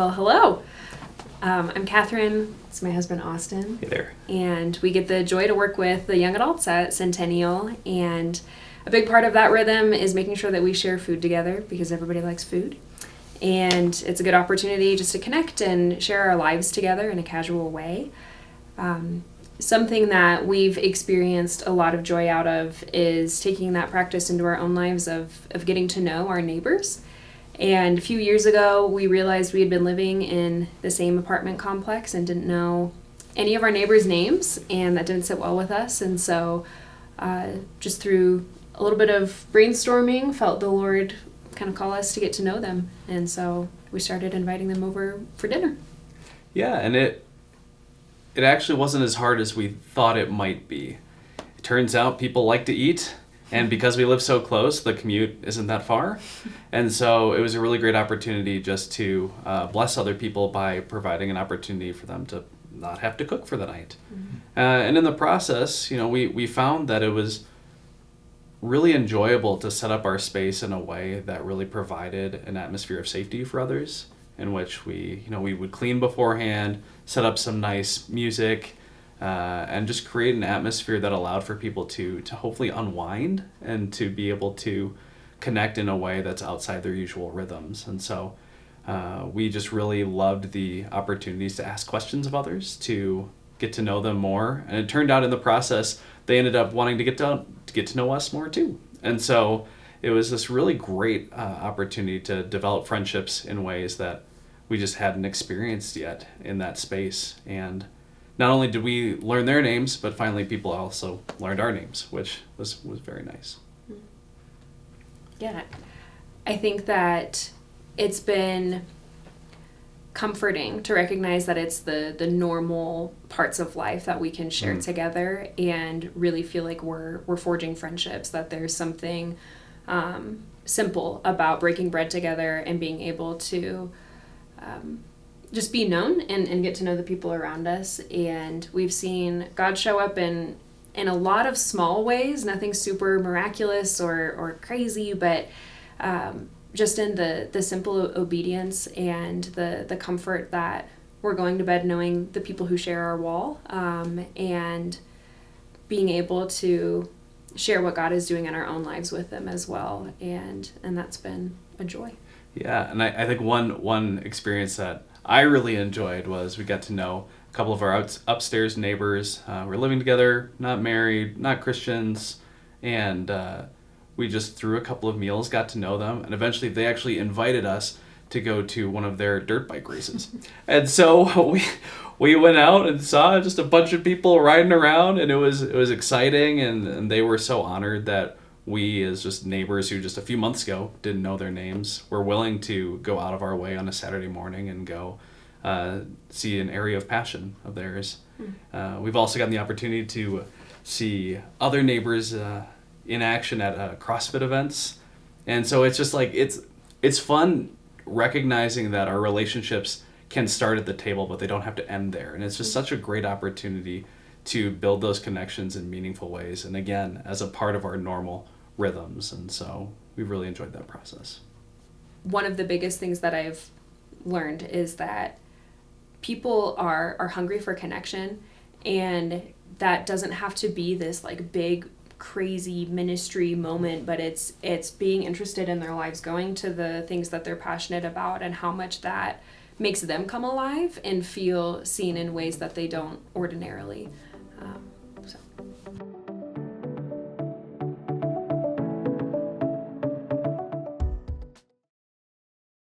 Well, hello. I'm Catherine. It's my husband, Austin. Hey there. And we get the joy to work with the young adults at Centennial. And a big part of that rhythm is making sure that we share food together because everybody likes food. And it's a good opportunity just to connect and share our lives together in a casual way. Something that we've experienced a lot of joy out of is taking that practice into our own lives of getting to know our neighbors. And a few years ago, we realized we had been living in the same apartment complex and didn't know any of our neighbors' names, and that didn't sit well with us. And so just through a little bit of brainstorming, felt the Lord kind of call us to get to know them. And so we started inviting them over for dinner. Yeah, and it actually wasn't as hard as we thought it might be. It turns out people like to eat, and because we live so close, the commute isn't that far. And so it was a really great opportunity just to bless other people by providing an opportunity for them to not have to cook for the night. Mm-hmm. And in the process, we found that it was really enjoyable to set up our space in a way that really provided an atmosphere of safety for others, in which we would clean beforehand, set up some nice music, and just create an atmosphere that allowed for people to hopefully unwind and to be able to connect in a way that's outside their usual rhythms. And so we just really loved the opportunities to ask questions of others, to get to know them more. And it turned out in the process, they ended up wanting to get to know us more too. And so it was this really great opportunity to develop friendships in ways that we just hadn't experienced yet in that space. And not only did we learn their names, but finally people also learned our names, which was very nice. Yeah, I think that it's been comforting to recognize that it's the normal parts of life that we can share together and really feel like we're forging friendships, that there's something simple about breaking bread together and being able to just be known and get to know the people around us. And we've seen God show up in a lot of small ways, nothing super miraculous or crazy, but just in the simple obedience and the comfort that we're going to bed knowing the people who share our wall, and being able to share what God is doing in our own lives with them as well. And that's been a joy. Yeah, and I think one experience that I really enjoyed was we got to know a couple of our upstairs neighbors. We're living together, not married, not Christians, and we just through a couple of meals got to know them, and eventually they actually invited us to go to one of their dirt bike races. And so we went out and saw just a bunch of people riding around, and it was exciting, and they were so honored that we, as just neighbors who just a few months ago didn't know their names, were willing to go out of our way on a Saturday morning and go see an area of passion of theirs. We've also gotten the opportunity to see other neighbors in action at CrossFit events. And so it's just like, it's fun recognizing that our relationships can start at the table, but they don't have to end there. And it's just such a great opportunity to build those connections in meaningful ways, and again, as a part of our normal rhythms. And so we've really enjoyed that process. One of the biggest things that I've learned is that people are hungry for connection, and that doesn't have to be this like big crazy ministry moment, but it's being interested in their lives, going to the things that they're passionate about, and how much that makes them come alive and feel seen in ways that they don't ordinarily.